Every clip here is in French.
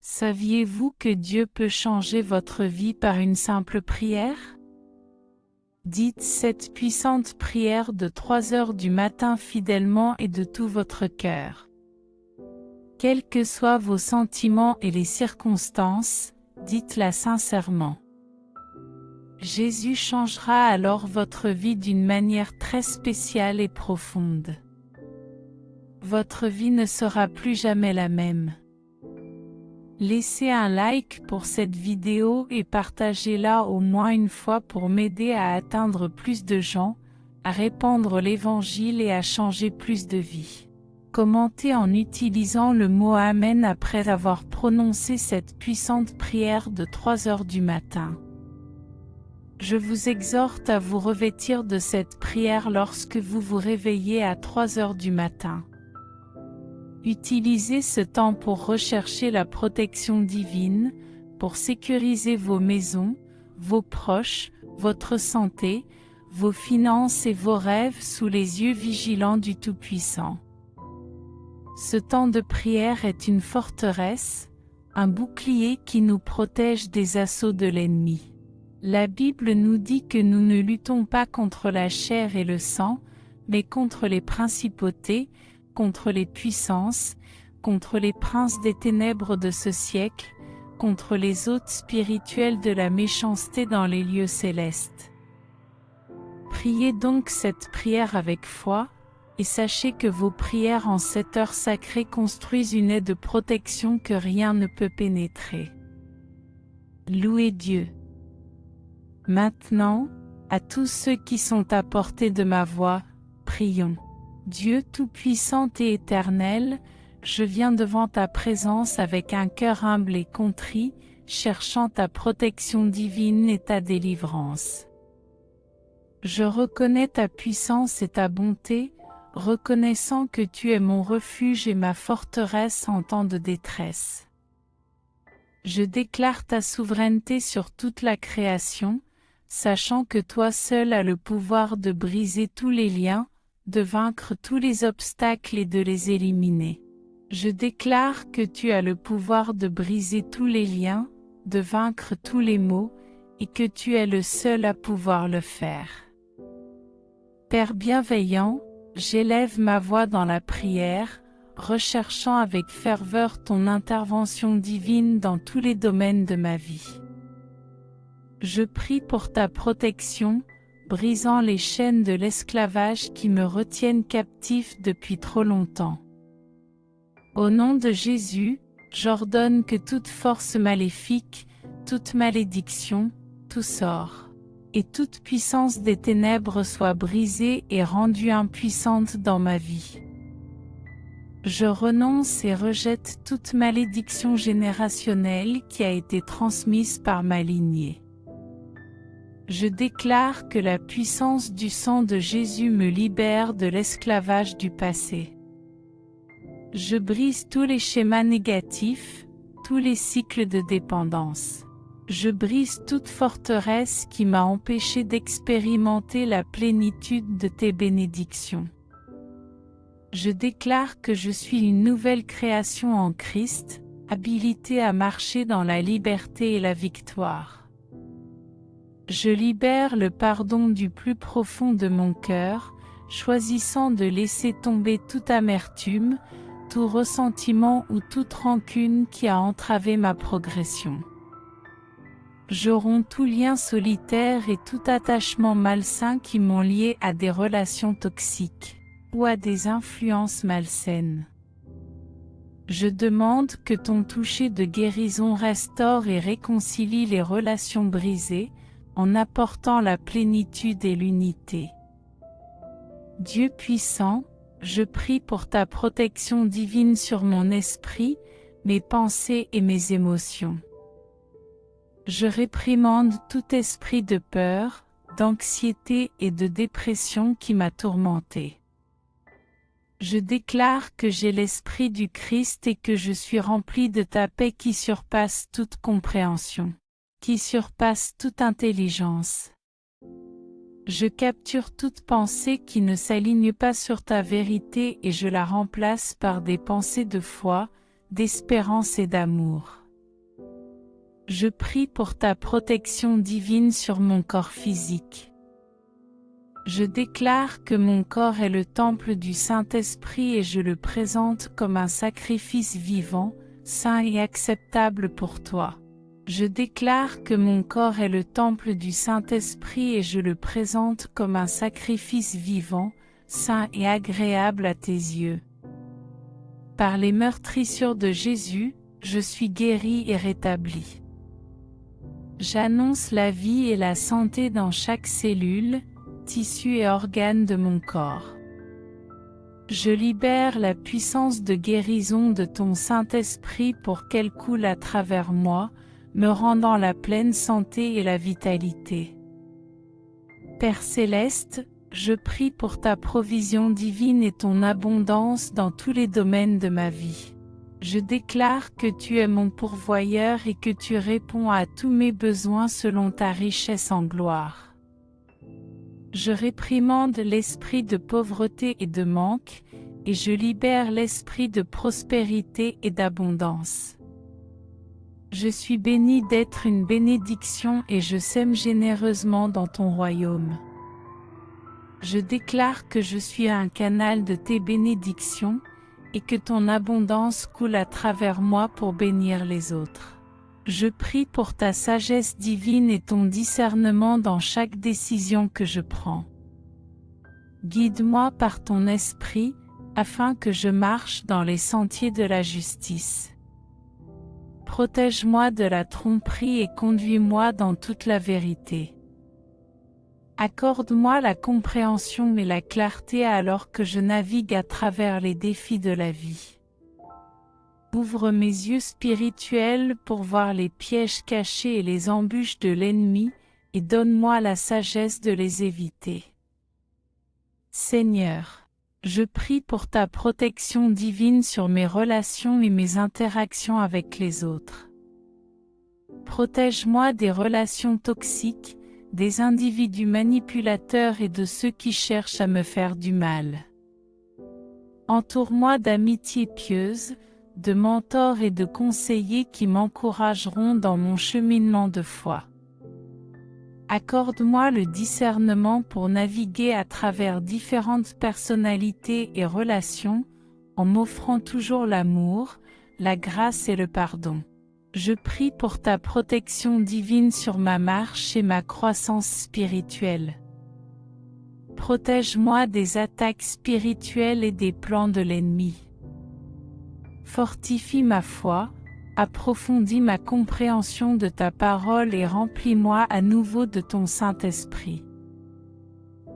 Saviez-vous que Dieu peut changer votre vie par une simple prière? Dites cette puissante prière de 3 heures du matin fidèlement et de tout votre cœur. Quels que soient vos sentiments et les circonstances, dites-la sincèrement. Jésus changera alors votre vie d'une manière très spéciale et profonde. Votre vie ne sera plus jamais la même. Laissez un like pour cette vidéo et partagez-la au moins une fois pour m'aider à atteindre plus de gens, à répandre l'évangile et à changer plus de vies. Commentez en utilisant le mot Amen après avoir prononcé cette puissante prière de 3 heures du matin. Je vous exhorte à vous revêtir de cette prière lorsque vous vous réveillez à 3 heures du matin. Utilisez ce temps pour rechercher la protection divine, pour sécuriser vos maisons, vos proches, votre santé, vos finances et vos rêves sous les yeux vigilants du Tout-Puissant. Ce temps de prière est une forteresse, un bouclier qui nous protège des assauts de l'ennemi. La Bible nous dit que nous ne luttons pas contre la chair et le sang, mais contre les principautés, contre les puissances, contre les princes des ténèbres de ce siècle, contre les hôtes spirituels de la méchanceté dans les lieux célestes. Priez donc cette prière avec foi, et sachez que vos prières en cette heure sacrée construisent une aie de protection que rien ne peut pénétrer. Louez Dieu. Maintenant, à tous ceux qui sont à portée de ma voix, prions. Dieu Tout-Puissant et Éternel, je viens devant ta présence avec un cœur humble et contrit, cherchant ta protection divine et ta délivrance. Je reconnais ta puissance et ta bonté, reconnaissant que tu es mon refuge et ma forteresse en temps de détresse. Je déclare ta souveraineté sur toute la création, sachant que toi seul as le pouvoir de briser tous les liens, de vaincre tous les obstacles et de les éliminer. Je déclare que tu as le pouvoir de briser tous les liens, de vaincre tous les maux, et que tu es le seul à pouvoir le faire. Père bienveillant, j'élève ma voix dans la prière, recherchant avec ferveur ton intervention divine dans tous les domaines de ma vie. Je prie pour ta protection, brisant les chaînes de l'esclavage qui me retiennent captif depuis trop longtemps. Au nom de Jésus, j'ordonne que toute force maléfique, toute malédiction, tout sort, et toute puissance des ténèbres soit brisée et rendue impuissante dans ma vie. Je renonce et rejette toute malédiction générationnelle qui a été transmise par ma lignée. Je déclare que la puissance du sang de Jésus me libère de l'esclavage du passé. Je brise tous les schémas négatifs, tous les cycles de dépendance. Je brise toute forteresse qui m'a empêché d'expérimenter la plénitude de tes bénédictions. Je déclare que je suis une nouvelle création en Christ, habilitée à marcher dans la liberté et la victoire. Je libère le pardon du plus profond de mon cœur, choisissant de laisser tomber toute amertume, tout ressentiment ou toute rancune qui a entravé ma progression. Je romps tout lien solitaire et tout attachement malsain qui m'ont lié à des relations toxiques ou à des influences malsaines. Je demande que ton toucher de guérison restaure et réconcilie les relations brisées, en apportant la plénitude et l'unité. Dieu puissant, je prie pour ta protection divine sur mon esprit, mes pensées et mes émotions. Je réprimande tout esprit de peur, d'anxiété et de dépression qui m'a tourmenté. Je déclare que j'ai l'esprit du Christ et que je suis rempli de ta paix qui surpasse toute compréhension, qui surpasse toute intelligence. Je capture toute pensée qui ne s'aligne pas sur ta vérité et je la remplace par des pensées de foi, d'espérance et d'amour. Je prie pour ta protection divine sur mon corps physique. Je déclare que mon corps est le temple du Saint-Esprit et je le présente comme un sacrifice vivant, saint et acceptable pour toi. Je déclare que mon corps est le temple du Saint-Esprit et je le présente comme un sacrifice vivant, saint et agréable à tes yeux. Par les meurtrissures de Jésus, je suis guéri et rétabli. J'annonce la vie et la santé dans chaque cellule, tissu et organe de mon corps. Je libère la puissance de guérison de ton Saint-Esprit pour qu'elle coule à travers moi, me rendant la pleine santé et la vitalité. Père céleste, je prie pour ta provision divine et ton abondance dans tous les domaines de ma vie. Je déclare que tu es mon pourvoyeur et que tu réponds à tous mes besoins selon ta richesse en gloire. Je réprimande l'esprit de pauvreté et de manque, et je libère l'esprit de prospérité et d'abondance. Je suis béni d'être une bénédiction et je sème généreusement dans ton royaume. Je déclare que je suis un canal de tes bénédictions, et que ton abondance coule à travers moi pour bénir les autres. Je prie pour ta sagesse divine et ton discernement dans chaque décision que je prends. Guide-moi par ton esprit, afin que je marche dans les sentiers de la justice. Protège-moi de la tromperie et conduis-moi dans toute la vérité. Accorde-moi la compréhension et la clarté alors que je navigue à travers les défis de la vie. Ouvre mes yeux spirituels pour voir les pièges cachés et les embûches de l'ennemi, et donne-moi la sagesse de les éviter. Seigneur, je prie pour ta protection divine sur mes relations et mes interactions avec les autres. Protège-moi des relations toxiques, des individus manipulateurs et de ceux qui cherchent à me faire du mal. Entoure-moi d'amitiés pieuses, de mentors et de conseillers qui m'encourageront dans mon cheminement de foi. Accorde-moi le discernement pour naviguer à travers différentes personnalités et relations, en m'offrant toujours l'amour, la grâce et le pardon. Je prie pour ta protection divine sur ma marche et ma croissance spirituelle. Protège-moi des attaques spirituelles et des plans de l'ennemi. Fortifie ma foi, approfondis ma compréhension de ta parole et remplis-moi à nouveau de ton Saint-Esprit.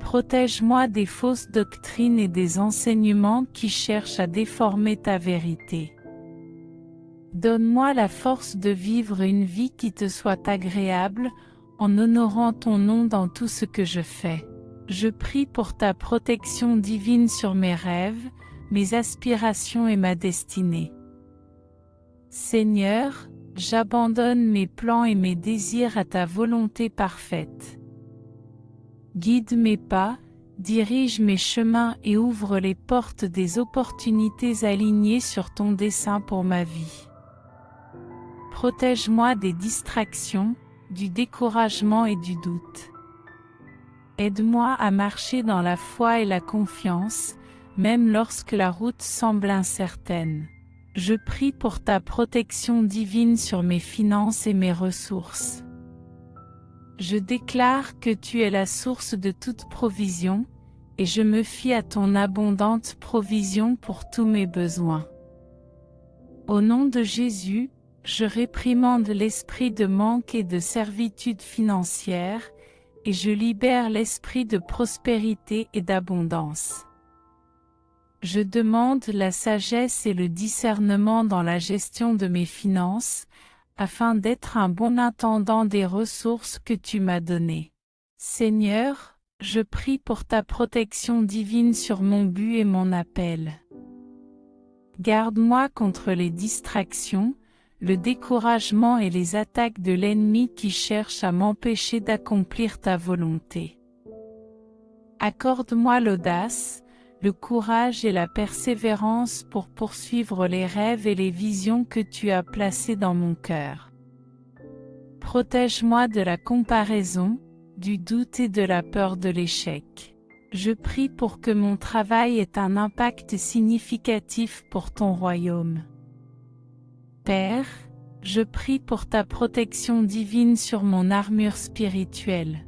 Protège-moi des fausses doctrines et des enseignements qui cherchent à déformer ta vérité. Donne-moi la force de vivre une vie qui te soit agréable, en honorant ton nom dans tout ce que je fais. Je prie pour ta protection divine sur mes rêves, mes aspirations et ma destinée. Seigneur, j'abandonne mes plans et mes désirs à ta volonté parfaite. Guide mes pas, dirige mes chemins et ouvre les portes des opportunités alignées sur ton dessein pour ma vie. Protège-moi des distractions, du découragement et du doute. Aide-moi à marcher dans la foi et la confiance, même lorsque la route semble incertaine. Je prie pour ta protection divine sur mes finances et mes ressources. Je déclare que tu es la source de toute provision, et je me fie à ton abondante provision pour tous mes besoins. Au nom de Jésus, je réprimande l'esprit de manque et de servitude financière, et je libère l'esprit de prospérité et d'abondance. Je demande la sagesse et le discernement dans la gestion de mes finances, afin d'être un bon intendant des ressources que tu m'as données. Seigneur, je prie pour ta protection divine sur mon but et mon appel. Garde-moi contre les distractions, le découragement et les attaques de l'ennemi qui cherchent à m'empêcher d'accomplir ta volonté. Accorde-moi l'audace, le courage et la persévérance pour poursuivre les rêves et les visions que tu as placés dans mon cœur. Protège-moi de la comparaison, du doute et de la peur de l'échec. Je prie pour que mon travail ait un impact significatif pour ton royaume. Père, je prie pour ta protection divine sur mon armure spirituelle.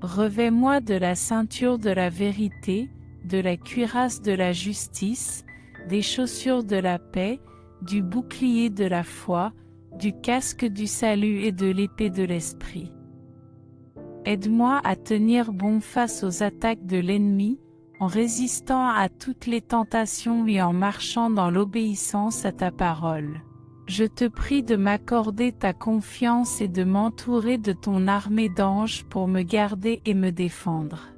Revêt-moi de la ceinture de la vérité, de la cuirasse de la justice, des chaussures de la paix, du bouclier de la foi, du casque du salut et de l'épée de l'esprit. Aide-moi à tenir bon face aux attaques de l'ennemi, en résistant à toutes les tentations et en marchant dans l'obéissance à ta parole. Je te prie de m'accorder ta confiance et de m'entourer de ton armée d'anges pour me garder et me défendre.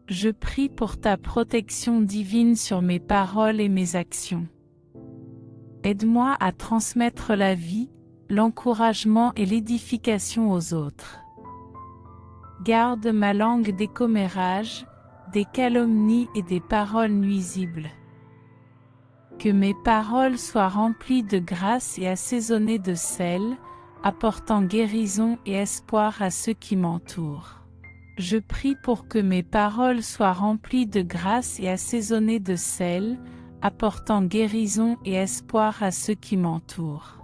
Je prie pour ta protection divine sur mes paroles et mes actions. Aide-moi à transmettre la vie, l'encouragement et l'édification aux autres. Garde ma langue des commérages, des calomnies et des paroles nuisibles. Que mes paroles soient remplies de grâce et assaisonnées de sel, apportant guérison et espoir à ceux qui m'entourent. Je prie pour que mes paroles soient remplies de grâce et assaisonnées de sel, apportant guérison et espoir à ceux qui m'entourent.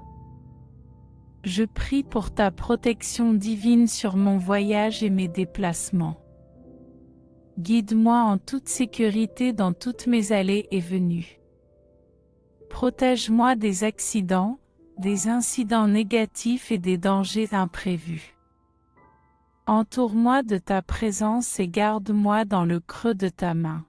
Je prie pour ta protection divine sur mon voyage et mes déplacements. Guide-moi en toute sécurité dans toutes mes allées et venues. Protège-moi des accidents, des incidents négatifs et des dangers imprévus. Entoure-moi de ta présence et garde-moi dans le creux de ta main.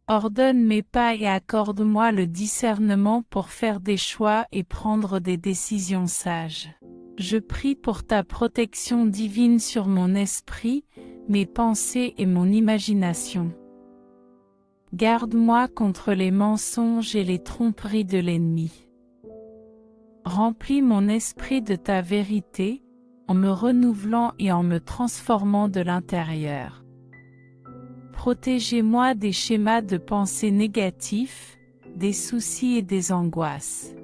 Ordonne mes pas et accorde-moi le discernement pour faire des choix et prendre des décisions sages. Je prie pour ta protection divine sur mon esprit, mes pensées et mon imagination. Garde-moi contre les mensonges et les tromperies de l'ennemi. Remplis mon esprit de ta vérité, en me renouvelant et en me transformant de l'intérieur. Protégez-moi des schémas de pensée négatifs, des soucis et des angoisses.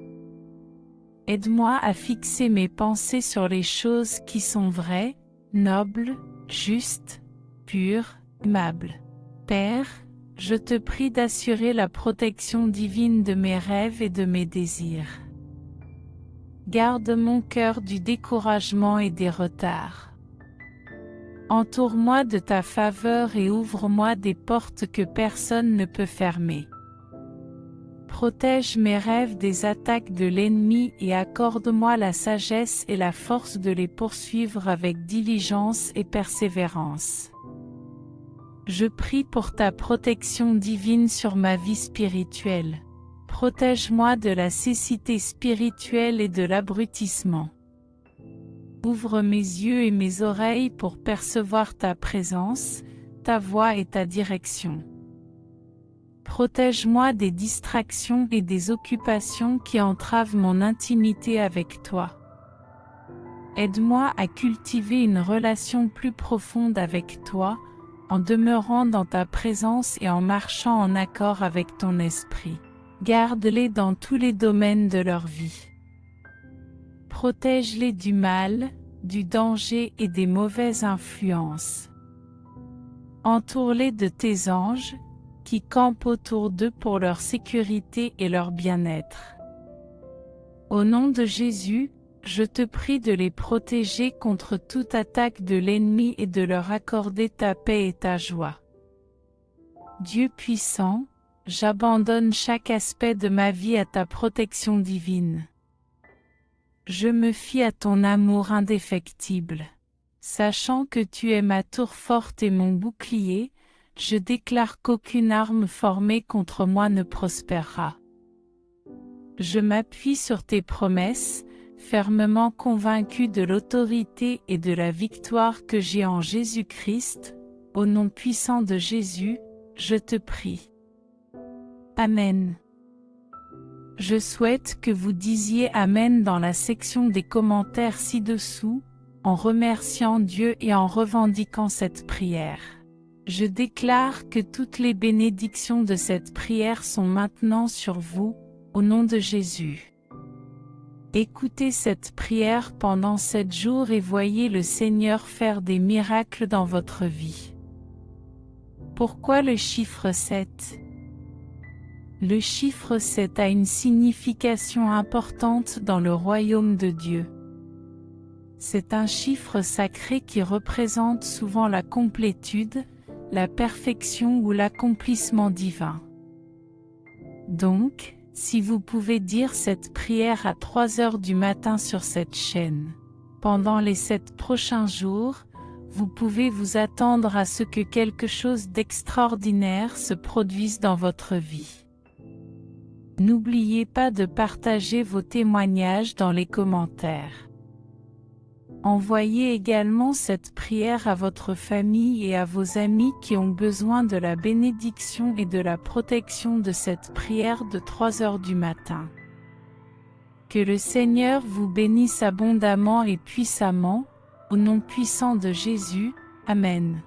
Aide-moi à fixer mes pensées sur les choses qui sont vraies, nobles, justes, pures, aimables. Père, je te prie d'assurer la protection divine de mes rêves et de mes désirs. Garde mon cœur du découragement et des retards. Entoure-moi de ta faveur et ouvre-moi des portes que personne ne peut fermer. Protège mes rêves des attaques de l'ennemi et accorde-moi la sagesse et la force de les poursuivre avec diligence et persévérance. Je prie pour ta protection divine sur ma vie spirituelle. Protège-moi de la cécité spirituelle et de l'abrutissement. Ouvre mes yeux et mes oreilles pour percevoir ta présence, ta voix et ta direction. Protège-moi des distractions et des occupations qui entravent mon intimité avec toi. Aide-moi à cultiver une relation plus profonde avec toi, en demeurant dans ta présence et en marchant en accord avec ton esprit. Garde-les dans tous les domaines de leur vie. Protège-les du mal, du danger et des mauvaises influences. Entoure-les de tes anges, qui campent autour d'eux pour leur sécurité et leur bien-être. Au nom de Jésus, je te prie de les protéger contre toute attaque de l'ennemi et de leur accorder ta paix et ta joie. Dieu puissant, j'abandonne chaque aspect de ma vie à ta protection divine. Je me fie à ton amour indéfectible. Sachant que tu es ma tour forte et mon bouclier, je déclare qu'aucune arme formée contre moi ne prospérera. Je m'appuie sur tes promesses, fermement convaincu de l'autorité et de la victoire que j'ai en Jésus-Christ. Au nom puissant de Jésus, je te prie. Amen. Je souhaite que vous disiez Amen dans la section des commentaires ci-dessous, en remerciant Dieu et en revendiquant cette prière. Je déclare que toutes les bénédictions de cette prière sont maintenant sur vous, au nom de Jésus. Écoutez cette prière pendant 7 jours et voyez le Seigneur faire des miracles dans votre vie. Pourquoi le chiffre 7? Le chiffre 7 a une signification importante dans le royaume de Dieu. C'est un chiffre sacré qui représente souvent la complétude, la perfection ou l'accomplissement divin. Donc, si vous pouvez dire cette prière à 3 heures du matin sur cette chaîne, pendant les 7 prochains jours, vous pouvez vous attendre à ce que quelque chose d'extraordinaire se produise dans votre vie. N'oubliez pas de partager vos témoignages dans les commentaires. Envoyez également cette prière à votre famille et à vos amis qui ont besoin de la bénédiction et de la protection de cette prière de 3 heures du matin. Que le Seigneur vous bénisse abondamment et puissamment, au nom puissant de Jésus. Amen.